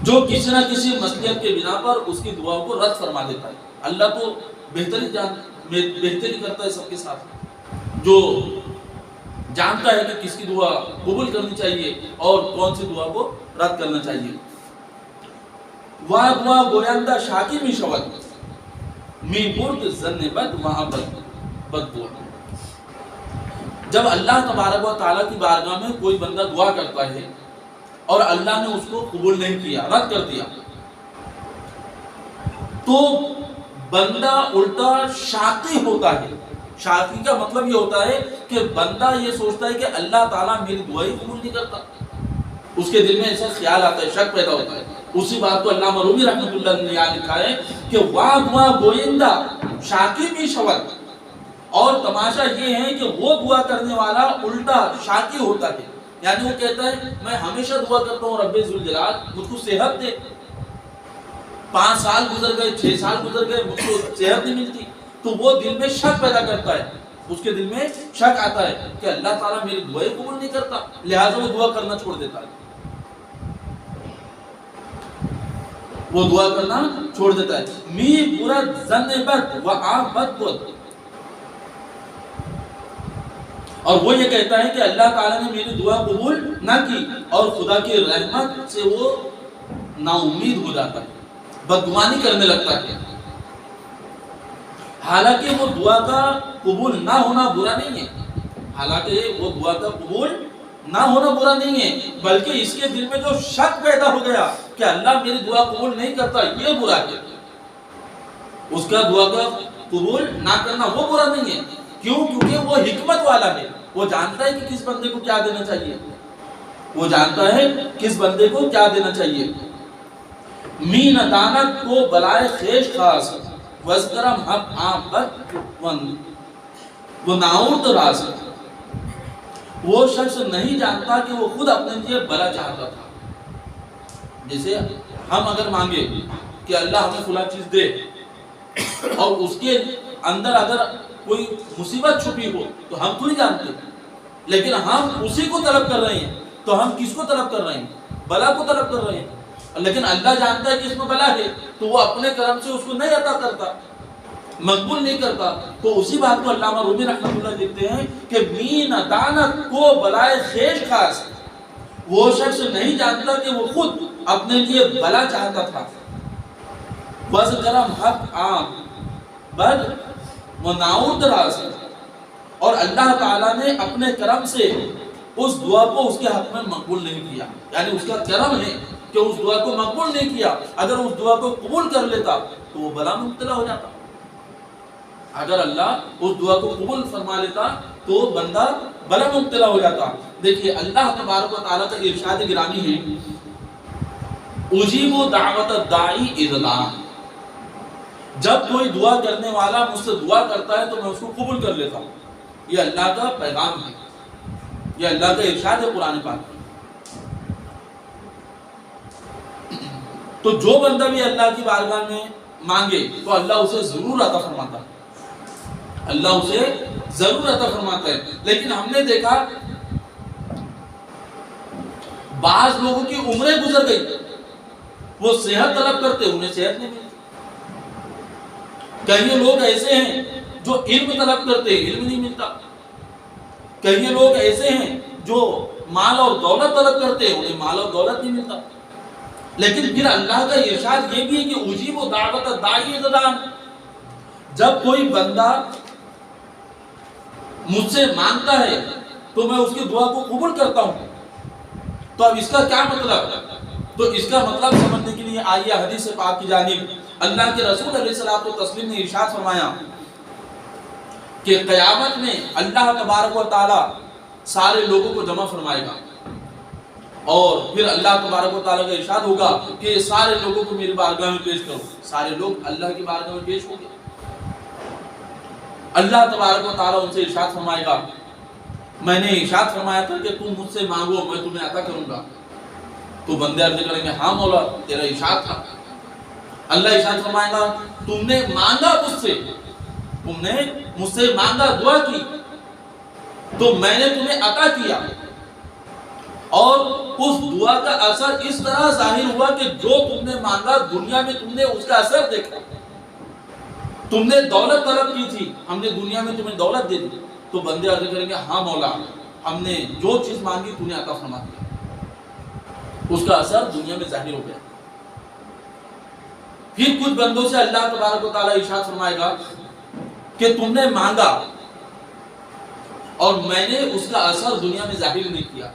جو کسی نہ کسی مصلحت کے بنا پر اس کی دعا کو رد فرما دیتا ہے. اللہ تو بہتری کرتا ہے سب کے ساتھ، جو جانتا ہے کہ کس کی دعا قبول کرنی چاہیے اور کون سی دعا کو رد کرنا چاہیے. وا دعا گویندہ شاکی می شود می برد زن بد وہاں بد دعا. جب اللہ تبارک و تعالیٰ کی بارگاہ میں کوئی بندہ دعا کرتا ہے اور اللہ نے اس کو قبول نہیں کیا، رد کر دیا، تو بندہ الٹا شاکی ہوتا ہے. شاکی کا مطلب یہ ہوتا ہے کہ بندہ یہ سوچتا ہے کہ اللہ تعالیٰ میری دعا ہی قبول نہیں کرتا. اس کے دل میں ایسا خیال آتا ہے، شک پیدا ہوتا ہے. اسی بات کو علامہ رومی رحمۃ اللہ نے یہاں لکھا ہے کہ وا دعا گوئندہ شاکی بھی شود. اور تماشا یہ ہے کہ وہ دعا کرنے والا الٹا شاکی ہوتا ہے، یعنی وہ کہتا ہے میں ہمیشہ دعا کرتا ہوں رب ذوالجلال مجھ کو صحت دے. 5 سال گزر گئے، 6 سال گزر گئے، مجھ کو صحت نہیں ملتی، تو وہ دل میں شک پیدا کرتا ہے. اس کے دل میں شک آتا ہے کہ اللہ تعالیٰ میری دعائیں قبول نہیں کرتا، لہٰذا وہ دعا کرنا چھوڑ دیتا ہے. وہ دعا کرنا چھوڑ دیتا ہے. می برد زن بد و آ بد بد. اور وہ یہ کہتا ہے کہ اللہ تعالیٰ نے میری دعا قبول نہ کی اور خدا کی رحمت سے وہ نا امید ہو جاتا ہے، بدگمانی کرنے لگتا ہے. حالانکہ وہ دعا کا قبول نہ ہونا برا نہیں ہے، حالانکہ وہ دعا کا قبول نہ ہونا برا نہیں ہے، بلکہ اس کے دل میں جو شک پیدا ہو گیا کہ اللہ میری دعا قبول نہیں کرتا، یہ برا ہے. اس کا دعا کا قبول نہ کرنا وہ برا نہیں ہے. کیوں؟ کیونکہ وہ حکمت والا ہے، وہ جانتا ہے کہ کس بندے کو کیا دینا چاہیے، وہ جانتا ہے کس بندے کو کیا دینا چاہیے. می ندانت کو بلائے خیش خاص وزگرم حق آبت وہ ناؤرد راز. وہ شخص نہیں جانتا کہ وہ خود اپنے لیے بلا چاہتا تھا. جیسے ہم اگر مانگے کہ اللہ ہمیں فلاں چیز دے اور اس کے اندر اگر کوئی مصیبت چھپی ہو تو ہم تو نہیں جانتے، لیکن ہم اسی کو طلب کر رہے ہیں. تو ہم کس کو طلب کر رہے ہیں؟ بلا کو طلب کر رہے ہیں. لیکن اللہ جانتا ہے کہ اس میں بلا ہے تو وہ اپنے کرم سے اس کو نہیں عطا کرتا، مقبول نہیں کرتا. تو اسی بات کو علامہ رومی رحمۃ اللہ لکھتے ہیں کہ می ندانت کو بلائے خیش خاص. وہ شخص نہیں جانتا کہ وہ خود اپنے لیے بلا چاہتا تھا. بس کرم حق عام بد مناؤد راز. اور اللہ تعالیٰ نے اپنے کرم سے اس دعا کو اس کے حق میں مقبول نہیں کیا، یعنی اس کا کرم ہے کہ اس دعا کو مقبول نہیں کیا. اگر اس دعا کو قبول کر لیتا تو وہ بلا میں مبتلا ہو جاتا. اگر اللہ اس دعا کو قبول فرما لیتا تو بندہ بلا میں مبتلا ہو جاتا. دیکھیے اللہ تبارک و تعالیٰ کا ارشاد گرامی ہے اجیب دعوت الداعی اذا دعان. جب کوئی دعا کرنے والا مجھ سے دعا کرتا ہے تو میں اس کو قبول کر لیتا ہوں. یہ اللہ کا پیغام ہے، یہ اللہ کا ارشاد ہے قرآن پاک. تو جو بندہ بھی اللہ کی بارگاہ میں مانگے تو اللہ اسے ضرور عطا فرماتا ہے، اللہ اسے ضرور عطا فرماتا ہے. لیکن ہم نے دیکھا بعض لوگوں کی عمریں گزر گئی، وہ صحت طلب کرتے انہیں صحت نہیں ملتی. کئی لوگ ایسے ہیں جو علم طلب کرتے علم نہیں ملتا. کئی لوگ ایسے ہیں جو مال اور دولت طلب کرتے انہیں مال اور دولت نہیں ملتا. لیکن پھر اللہ کا ارشاد یہ بھی ہے کہ اجیب دعوت الداعی اذا دعان. جب کوئی بندہ مجھ سے مانگتا ہے تو میں اس کی دعا کو قبول کرتا ہوں. تو اب اس کا کیا مطلب؟ تو اس کا مطلب سمجھنے کے لیے آئیے حدیث پاک کی جانب. اللہ کے رسول علیہ الصلوۃ والتسلیم نے ارشاد فرمایا کہ قیامت میں اللہ تبارک و تعالی سارے لوگوں کو جمع فرمائے گا اور پھر اللہ تبارک و تعالیٰ کا ارشاد ہوگا کہ سارے لوگوں کو میری بارگاہ میں پیش کرو. سارے لوگ اللہ کی بارگاہ میں پیش ہوں گے. اللہ تبارک و تعالیٰ ان سے ارشاد فرمائے گا میں نے ارشاد فرمایا تھا کہ تم مجھ سے مانگو میں تمہیں عطا کروں گا. تو بندے عرض کریں گے ہاں مولا تیرا ارشاد تھا. اللہ ارشاد فرمائے گا تم نے مانگا مجھ سے، تم نے مجھ سے مانگا، دعا کی، تو میں نے تمہیں عطا کیا، اور اس دعا کا اثر اس طرح ظاہر ہوا کہ جو تم نے مانگا دنیا میں تم نے اس کا اثر دیکھا۔ تم نے دولت طلب کی تھی، ہم نے دنیا میں تمہیں دولت دے دی، تو بندے عرض کریں گے ہاں مولا ہم نے جو چیز مانگی تو نے عطا فرما دیا، اس کا اثر دنیا میں ظاہر ہو گیا۔ پھر کچھ بندوں سے اللہ تبارک و تعالیٰ ارشاد فرمائے گا کہ تم نے مانگا اور میں نے اس کا اثر دنیا میں ظاہر نہیں کیا،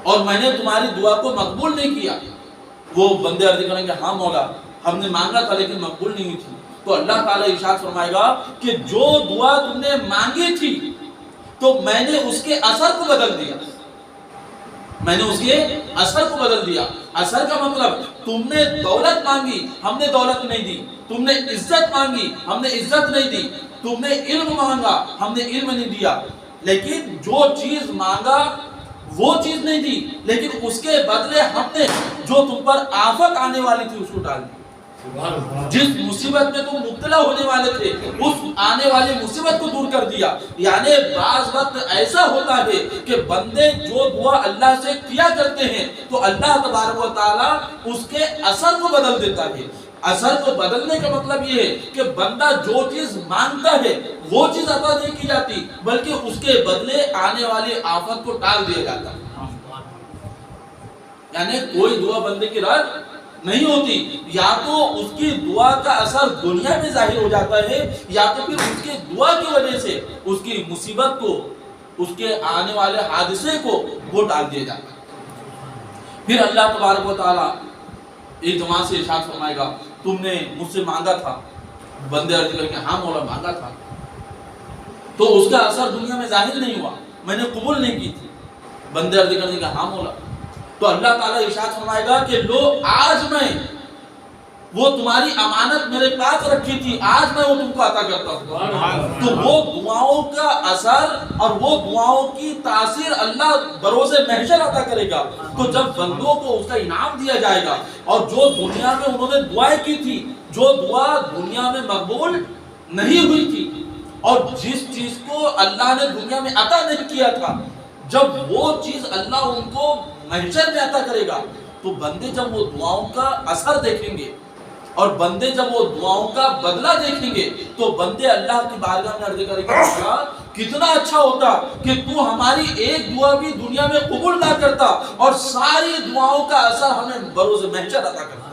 اور میں نے تمہاری دعا کو مقبول نہیں کیا۔ وہ بندے عرض کریں گے ہاں مولا ہم نے مانگا تھا لیکن مقبول نہیں تھی۔ تو اللہ تعالیٰ ارشاد فرمائے گا کہ جو دعا تم نے مانگی تھی تو میں نے اس کے اثر کو بدل دیا، میں نے اس کے اثر کو بدل دیا۔ اثر کا مطلب تم نے دولت مانگی ہم نے دولت نہیں دی، تم نے عزت مانگی ہم نے عزت نہیں دی، تم نے علم مانگا ہم نے علم نہیں دیا، لیکن جو چیز مانگا وہ چیز نہیں دی، لیکن اس کے بدلے ہم نے جو تم پر آفت آنے والی تھی اس کو ڈال دی۔ جس مصیبت میں تم مبتلا ہونے والے تھے اس آنے والی مصیبت کو دور کر دیا۔ یعنی بعض وقت ایسا ہوتا ہے کہ بندے جو دعا اللہ سے کیا کرتے ہیں تو اللہ تبارک و تعالیٰ اس کے اثر کو بدل دیتا ہے۔ اثر کو بدلنے کا مطلب یہ ہے کہ بندہ جو چیز مانگتا ہے وہ چیز عطا نہیں کی جاتی، بلکہ اس کے بدلے آنے والی آفت کو ٹال دیا جاتا ہے۔ یعنی کوئی دعا بندے کی رد نہیں ہوتی، یا تو اس کی دعا کا اثر دنیا میں ظاہر ہو جاتا ہے، یا تو پھر اس کی دعا کی وجہ سے اس کی مصیبت کو، اس کے آنے والے حادثے کو وہ ٹال دیا جاتا ہے۔ پھر اللہ تبارک و تعالیٰ ایک جماعت سے ارشاد فرمائے گا تم نے مجھ سے مانگا تھا، بندے عرض کریں کہ ہاں مولا مانگا تھا، تو اس کا اثر دنیا میں ظاہر نہیں ہوا، میں نے قبول نہیں کی تھی۔ بندے عرض کریں کہ ہاں مولا، تو اللہ تعالیٰ ارشاد فرمائے گا کہ لو آج میں وہ تمہاری امانت میرے پاس رکھی تھی آج میں وہ تم کو عطا کرتا ہوں۔ تو وہ دعاؤں کا اثر اور وہ دعاؤں کی تاثیر اللہ بروز محشر عطا کرے گا۔ تو جب بندوں کو اس کا انعام دیا جائے گا، اور جو دنیا میں انہوں نے دعائیں کی تھی، جو دعا دنیا میں مقبول نہیں ہوئی تھی، اور جس چیز کو اللہ نے دنیا میں عطا نہیں کیا تھا، جب وہ چیز اللہ ان کو محشر میں عطا کرے گا تو بندے جب وہ دعاؤں کا اثر دیکھیں گے اور بندے جب وہ دعاؤں کا بدلہ دیکھیں گے تو بندے اللہ کی بارگاہ میں عرض کریں گے کتنا اچھا ہوتا کہ تو ہماری ایک دعا بھی دنیا میں قبول نہ کرتا اور ساری دعاؤں کا اثر ہمیں بروز محشر عطا کرتا۔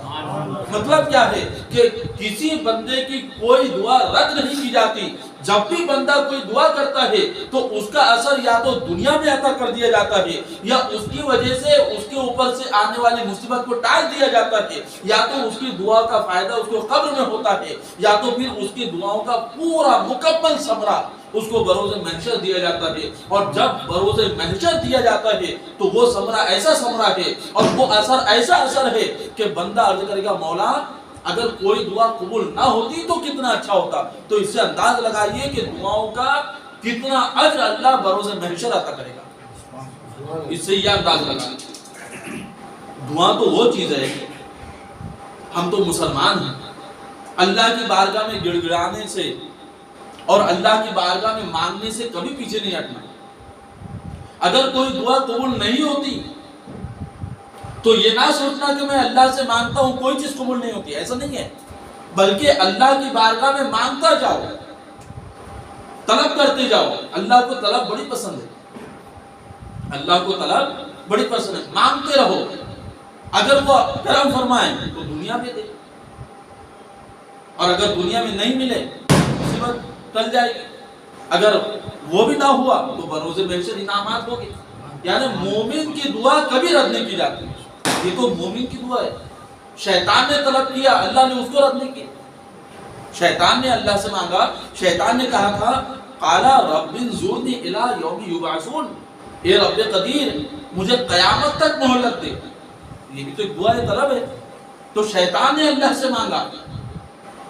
مطلب کیا ہے کہ کسی بندے کی کوئی دعا رد نہیں کی جاتی، جب بھی بندہ کوئی دعا کرتا ہے تو اس کا اثر یا تو دنیا میں عطا کر دیا جاتا ہے، یا اس کی وجہ سے اس کے اوپر سے آنے والی مصیبت کو ٹال دیا جاتا ہے، یا تو اس کی دعا کا فائدہ اس کو قبر میں ہوتا ہے، یا تو پھر اس کی دعاؤں کا پورا مکمل ثمرہ اس کو بروز محشر دیا جاتا ہے۔ اور جب بروز محشر دیا جاتا ہے تو وہ ثمرہ ایسا ثمرہ ہے اور وہ اثر ایسا اثر ہے کہ بندہ عرض کرے گا مولا اگر کوئی دعا قبول نہ ہوتی تو کتنا اچھا ہوتا۔ تو اس سے انداز لگائیے کہ دعاؤں کا کتنا اجر اللہ بروز محشر عطا کرے گا، اس سے یہ انداز لگائیے۔ دعا تو وہ چیز ہے، ہم تو مسلمان ہیں، اللہ کی بارگاہ میں گڑ گڑانے سے اور اللہ کی بارگاہ میں مانگنے سے کبھی پیچھے نہیں ہٹنا۔ اگر کوئی دعا قبول نہیں ہوتی تو یہ نہ سوچنا کہ میں اللہ سے مانگتا ہوں کوئی چیز قبول نہیں ہوتی، ایسا نہیں ہے، بلکہ اللہ کی بارگاہ میں مانگتا جاؤ، طلب کرتے جاؤ۔ اللہ کو طلب بڑی پسند ہے، اللہ کو طلب بڑی پسند ہے، مانگتے رہو، اگر وہ کرم فرمائیں تو دنیا میں دے، اور اگر دنیا میں نہیں ملے مصیبت ٹل جائے گی، اگر وہ بھی نہ ہوا تو بروز محشر انعامات ہوگی۔ یعنی مومن کی دعا کبھی رد نہیں کی جاتی، یہ تو مومن کی دعا ہے۔ شیطان نے طلب کیا اللہ نے اس کو رد نہیں کیا، شیطان نے اللہ سے مانگا، شیطان نے کہا تھا قالا رب انظرنی الی یوم یبعثون، اے رب قدیر مجھے قیامت تک مہلت دے، یہ بھی تو ایک دعا ہے، طلب ہے۔ تو شیطان نے اللہ سے مانگا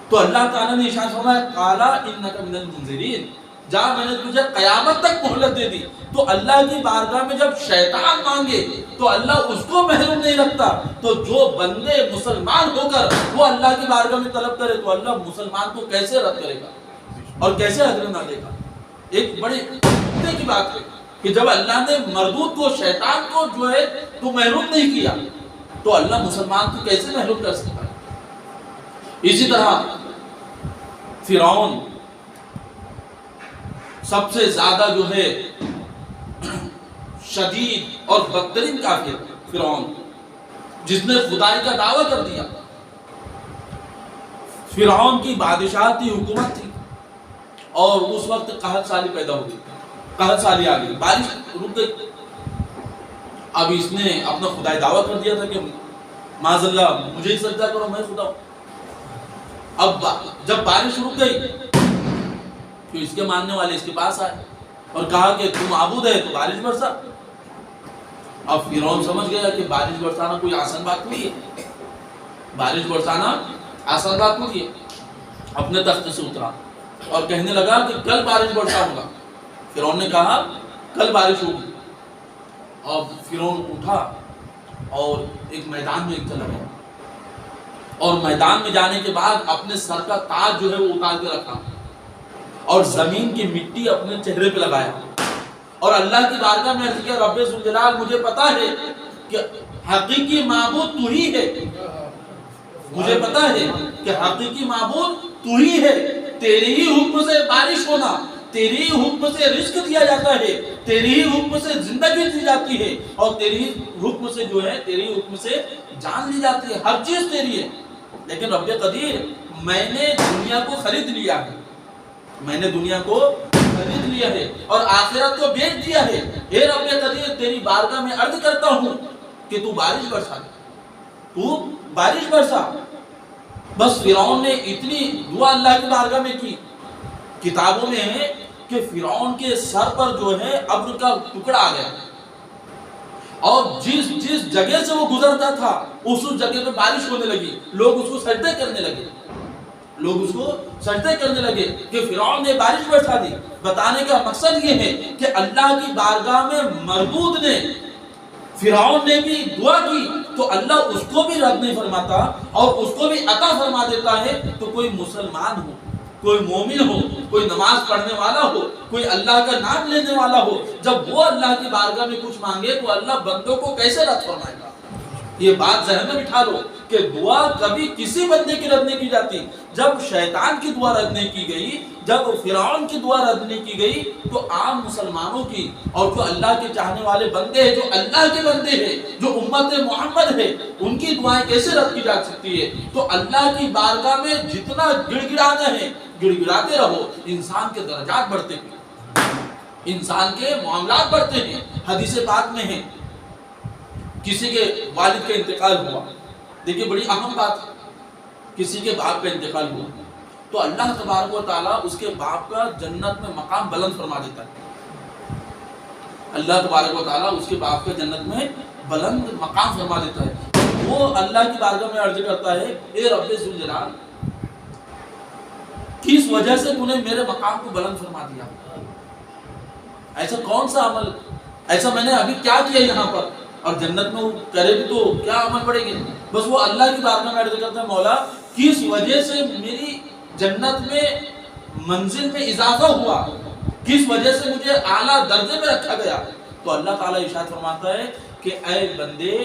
تو اللہ تعالیٰ نے ارشاد فرمایا قالا انک من المنذرین، جا میں نے تجھے قیامت تک مہلت دے دی۔ تو اللہ کی بارگاہ میں جب شیطان مانگے تو اللہ اس کو محروم نہیں رکھتا، تو جو بندے مسلمان ہو کر وہ اللہ کی بارگاہ میں طلب کرے تو اللہ مسلمان کو کیسے رد کرے گا اور کیسے اجر نہ دے گا۔ ایک بڑے خطے کی بات ہے کہ جب اللہ نے مردود کو، شیطان کو جو ہے تو محروم نہیں کیا تو اللہ مسلمان کو کیسے محروم کر سکتا ہے؟ اسی طرح فرعون سب سے زیادہ جو ہے شدید اور بدترین کافر فرعون، جس نے خدائی کا دعویٰ کر دیا. فرعون کی بادشاہتی حکومت تھی اور اس وقت قحط سالی پیدا ہو گئی، قحط سالی آ گئی، بارش رک گئی. اب اس نے اپنا خدائی دعویٰ کر دیا تھا کہ معاذ اللہ مجھے ہی سجدہ کرو، میں خدا ہوں. اب جب بارش رک گئی تو اس کے ماننے والے اس کے پاس آئے اور کہا کہ تم معبود ہے تو بارش برسا. اب فرعون سمجھ گیا کہ بارش برسانا کوئی آسان بات نہیں ہے، بارش برسانا آسان بات نہیں ہے. اپنے تخت سے اترا اور کہنے لگا کہ کل بارش برسا ہوگا. فرعون نے کہا کل بارش ہوگی. اب فرعون اٹھا اور ایک میدان میں چلا گیا اور میدان میں جانے کے بعد اپنے سر کا تاج جو ہے وہ اتار کے رکھا اور زمین کی مٹی اپنے چہرے پہ لگایا اور اللہ کی بارگاہ میں عرض کیا رب ذوالجلال مجھے پتا ہے کہ حقیقی معبود تو ہی ہے، مجھے پتا ہے کہ حقیقی معبود تو ہی ہے. تیرے ہی حکم سے بارش ہونا، تیرے ہی حکم سے رزق دیا جاتا ہے، تیرے ہی حکم سے زندگی دی جاتی ہے اور تیرے ہی حکم سے جو ہے تیرے ہی حکم سے جان لی جاتی ہے. ہر چیز تیری ہے. لیکن رب قدیر میں نے دنیا کو خرید لیا ہے، میں نے دنیا کو خرید لیا ہے اور آخرت کو بیچ دیا ہے. اے رب قدیر تیری بارگاہ میں عرض کرتا ہوں کہ تو بارش برسا، تو بارش برسا. بس فرعون نے اتنی دعا اللہ کی بارگاہ میں کی. کتابوں میں ہے کہ فرعون کے سر پر جو ہے ابر کا ٹکڑا آ گیا اور جس جگہ سے وہ گزرتا تھا اس جگہ پہ بارش ہونے لگی. لوگ اس کو سجدے کرنے لگے، لوگ اس کو سجدے کرنے لگے کہ فرعون نے بارش برسا دی. بتانے کا مقصد یہ ہے کہ اللہ کی بارگاہ میں مردود نے، فرعون نے بھی دعا کی تو اللہ اس کو بھی رد نہیں فرماتا اور اس کو بھی عطا فرما دیتا ہے. تو کوئی مسلمان ہو، کوئی مومن ہو، کوئی نماز پڑھنے والا ہو، کوئی اللہ کا نام لینے والا ہو، جب وہ اللہ کی بارگاہ میں کچھ مانگے تو اللہ بندوں کو کیسے رد فرمائے گا؟ یہ بات ذہن میں بٹھا لو کہ دعا کبھی کسی بندے کی رد نہیں کی جاتی. جب شیطان کی دعا رد نہیں کی گئی، جب فرعون کی دعا رد نہیں کی گئی تو عام مسلمانوں کی اور جو اللہ کے چاہنے والے بندے ہیں، جو اللہ کے بندے ہیں، جو امت محمد ہے، ان کی دعائیں کیسے رد کی جا سکتی ہے؟ تو اللہ کی بارگاہ میں جتنا گڑ گڑانا ہے گڑ گڑاتے رہو. انسان کے درجات بڑھتے ہیں، انسان کے معاملات بڑھتے ہیں. حدیث پاک میں ہے کسی کے والد کا انتقال ہوا، دیکھیں بڑی اہم بات ہے، کسی کے باپ کا انتقال ہوا تو اللہ تبارک و تعالیٰ اس کے باپ کا جنت میں مقام بلند فرما دیتا ہے. اللہ تبارک و تعالیٰ اس کے باپ کا جنت میں بلند مقام فرما دیتا ہے. وہ اللہ کی بارگاہ میں عرض کرتا ہے اے رب ذوالجلال کس وجہ سے تو نے میرے مقام کو بلند فرما دیا؟ ایسا کون سا عمل، ایسا میں نے ابھی کیا کیا یہاں پر؟ اور جنت میں وہ کرے بھی تو کیا عمل پڑے گی؟ بس وہ اللہ کی بارگاہ میں عرض کرتا ہے مولا کس وجہ سے میری جنت میں منزل میں اضافہ ہوا، کس وجہ سے مجھے اعلیٰ درجے میں رکھا گیا؟ تو اللہ تعالیٰ ارشاد فرماتا ہے کہ اے بندے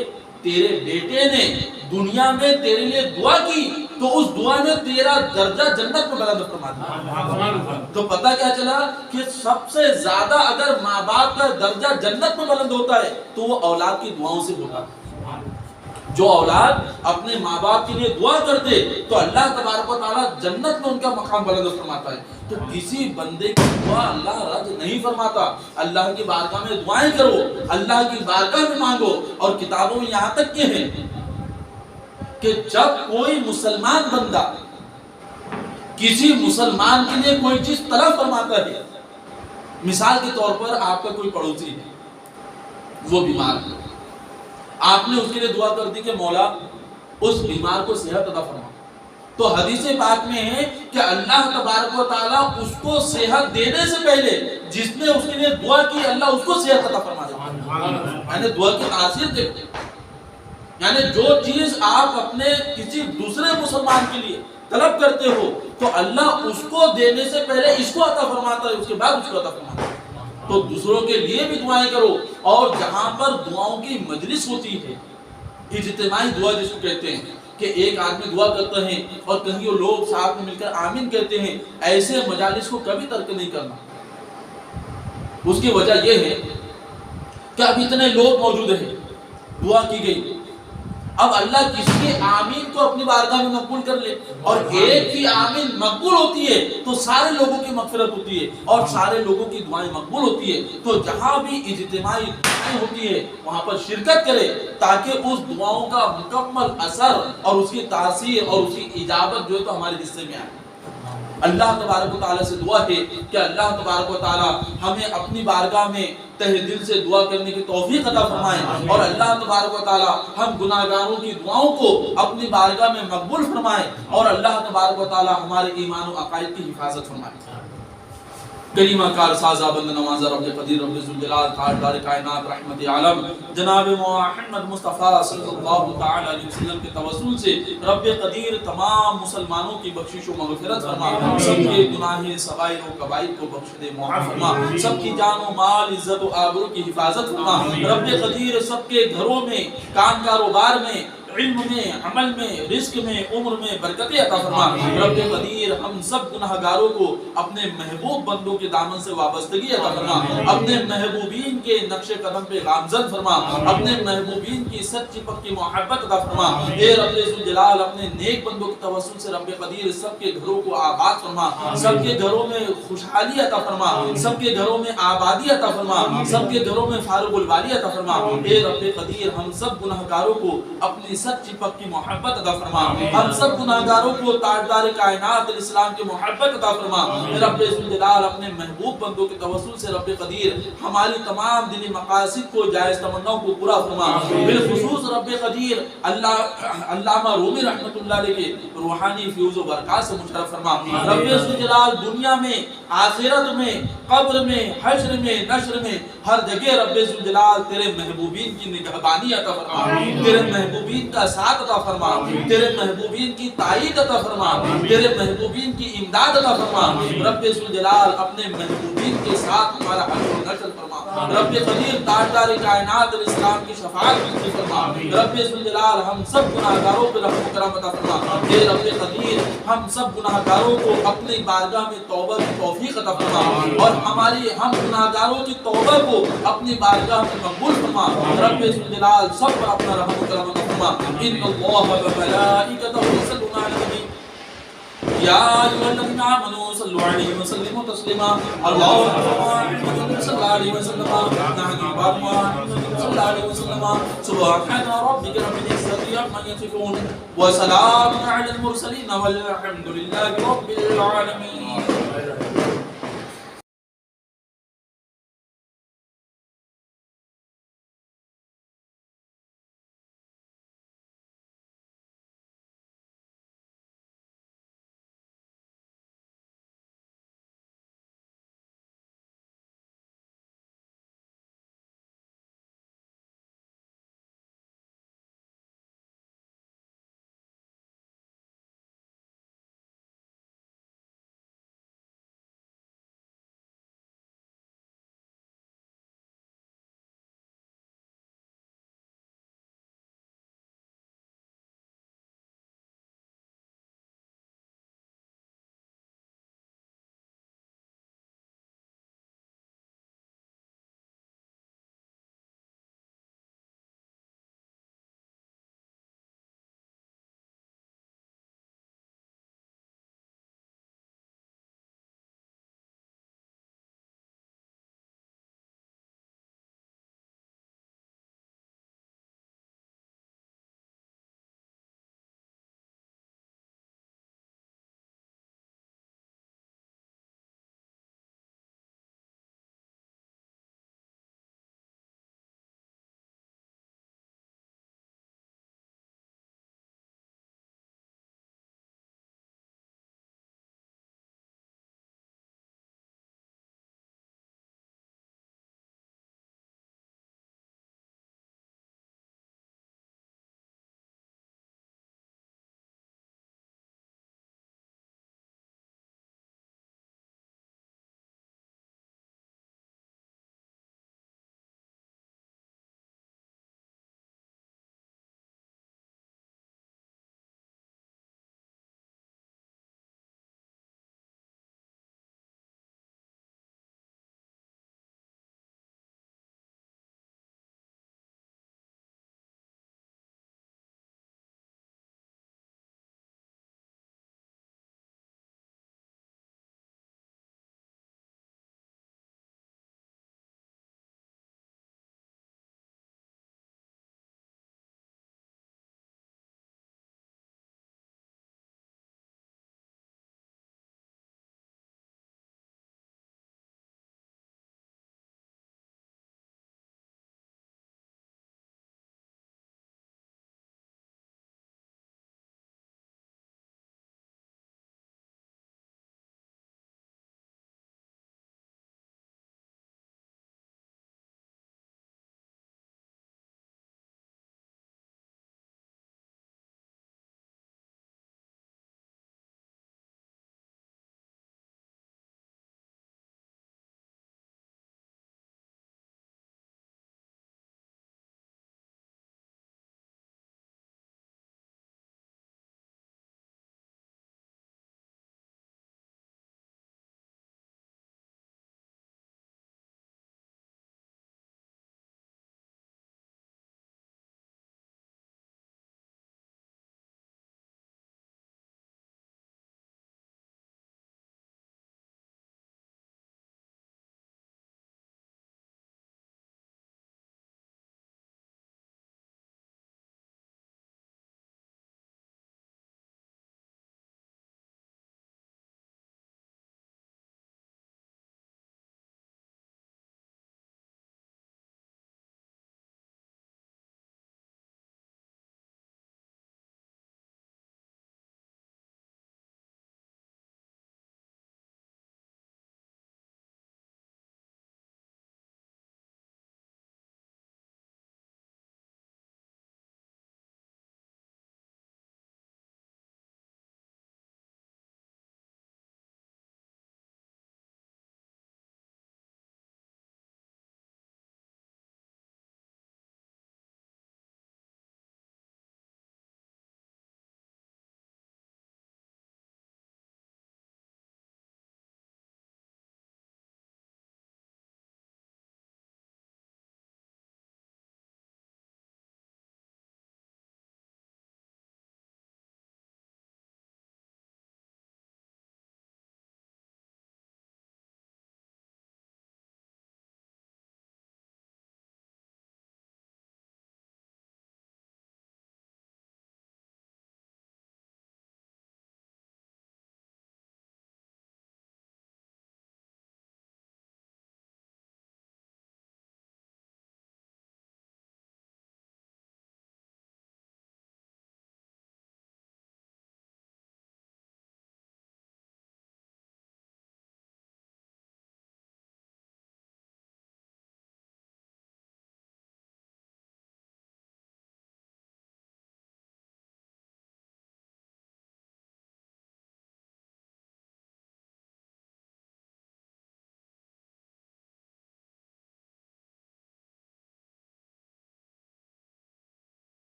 تیرے بیٹے نے دنیا میں تیرے لیے دعا کی تو اس دعا نے تیرا درجہ جنت میں بلند فرما دیا. تو پتہ کیا چلا کہ سب سے زیادہ اگر ماں باپ کا درجہ جنت میں بلند ہوتا ہے تو وہ اولاد کی دعاؤں سے ہوتا ہے. جو اولاد اپنے ماں باپ کے لیے دعا کرتے تو اللہ تبارک و تعالیٰ جنت میں ان کا مقام بلند فرماتا ہے. تو کسی بندے کی دعا اللہ رد نہیں فرماتا. اللہ کی بارگاہ میں دعائیں کرو، اللہ کی بارگاہ میں مانگو. اور کتابوں میں یہاں تک کہ ہے کہ جب کوئی مسلمان بندہ کسی مسلمان کے لیے کوئی چیز طلب فرماتا ہے، مثال کے طور پر آپ کا کوئی پڑوسی ہے، وہ بیمار ہے، آپ نے اس کے لیے دعا کر دی کہ مولا اس بیمار کو صحت عطا فرما. تو حدیث پاک میں ہے کہ اللہ تبارک و تعالیٰ اس کو صحت دینے سے پہلے جس نے اس کے لیے دعا کی اللہ اس کو صحت عطا فرما دیتا ہے. میں نے دعا کی تاثیر دیکھی. یعنی جو چیز آپ اپنے کسی دوسرے مسلمان کے لیے طلب کرتے ہو تو اللہ اس کو دینے سے پہلے اس کو عطا فرماتا ہے، اس کے بعد اس کو عطا فرماتا ہے۔ تو دوسروں کے لیے بھی دعائیں کرو، اور جہاں پر دعاؤں کی مجلس ہوتی ہے، اجتماعی دعا جس کو کہتے ہیں کہ ایک آدمی دعا کرتا ہے اور کہیں وہ لوگ ساتھ میں مل کر آمین کہتے ہیں، ایسے مجالس کو کبھی ترک نہیں کرنا۔ اس کی وجہ یہ ہے کہ اب اتنے لوگ موجود ہیں، دعا کی گئی، اب اللہ کسی کے آمین کو اپنی بارگاہ میں مقبول کر لے، اور ایک کی آمین مقبول ہوتی ہے تو سارے لوگوں کی مغفرت ہوتی ہے اور سارے لوگوں کی دعائیں مقبول ہوتی ہے۔ تو جہاں بھی اجتماعی دعائیں ہوتی ہے وہاں پر شرکت کرے تاکہ اس دعاؤں کا مکمل اثر اور اس کی تاثیر اور اس کی اجابت جو ہے تو ہمارے حصے میں آئے۔ اللہ تبارک و تعالیٰ سے دعا ہے کہ اللہ تبارک و تعالیٰ ہمیں اپنی بارگاہ میں تہ دل سے دعا کرنے کی توفیق عطا فرمائے، اور اللہ تبارک و تعالیٰ ہم گناہگاروں کی دعاؤں کو اپنی بارگاہ میں مقبول فرمائے، اور اللہ تبارک و تعالیٰ ہمارے ایمان و عقائد کی حفاظت فرمائے۔ کریمہ کار سازا بند نوازا رب قدیر رب ذوالجلال تاجدار کائنات رحمت عالم جناب محمد مصطفیٰ صلی اللہ تعالی علیہ وسلم کے توسل سے رب قدیر تمام مسلمانوں کی بخشش و مغفرت فرما، سب کے گناہ صغائر و کبائر کو بخش دے، معاف فرما، سب کی جان و مال عزت و آبرو کی حفاظت فرما۔ رب قدیر سب کے گھروں میں، کام کاروبار میں، علم میں، عمل میں، رزق میں، عمر میں برکتیں عطا فرما۔ رب قدیر ہم سب گناہگاروں کو اپنے محبوب بندوں کے دامن سے وابستگی عطا فرما، اپنے محبوبین کے نقش قدم پہ گامزن فرما، اپنے محبوبین کی سچی پکی محبت عطا فرما۔ اے رب ذوالجلال اپنے نیک بندوں کے توسل سے رب قدیر سب کے گھروں کو آباد فرما، سب کے گھروں میں خوشحالی عطا فرما، سب کے گھروں میں آبادی عطا فرما، سب کے گھروں میں فارغ البالی عطا فرما۔ اے رب قدیر ہم سب گناہگاروں کو اپنی سچی پکی محبت عطا فرما، ہم سب گناہگاروں کو تاجدار کائنات اسلام کی محبت عطا فرما۔ رب ذوالجلال اپنے محبوب بندوں کے توسل سے رب قدیر ہماری تمام دلی مقاصد کو، جائز تمناؤں کو پورا فرما۔ بالخصوص رب قدیر علامہ رومی رحمت اللہ علیہ کے روحانی فیوز و برکات سے مشرف فرما۔ رب ذوالجلال دنیا میں، آخرت میں، قبر میں، حشر میں، نشر میں، ہر جگہ رب ذوالجلال تیرے محبوبین کی نگہبانی عطا فرما، تیرے محبوبین کا ساتھ عطا فرما، تیرے محبوبین کی تائید عطا فرما، تیرے محبوبین کی امداد عطا فرما۔ رب ذوالجلال اپنے محبوبین کے ساتھ ہمارا حشر و نشر فرما۔ رب قدیر تاجدار کائنات اسلام کی شفاعت نصیب فرما۔ رب ذوالجلال ہم سب گناہگاروں پہ رحم و کرم عطا فرما۔ اے رب قدیر ہم سب گناہگاروں کو اپنی بارگاہ میں توبہ کی توفیق عطا فرما، اور ہم گناہگاروں کی توبہ کو اپنی بارگاہ میں مقبول فرما۔ رب ذوالجلال سب پر اپنا رحم و کرم عطا فرما۔ ان اللہ و ملائکتہ یصلون علی النبی یا ایھا الذین آمنوا صلوا علیہ وسلموا تسلیما۔ اللهم صل علی وسلم نحن بعد محمد صلی اللہ علیہ وسلم سبحان ربک رب العزة عما یصفون وسلام علی المرسلین والحمد للہ رب العالمین۔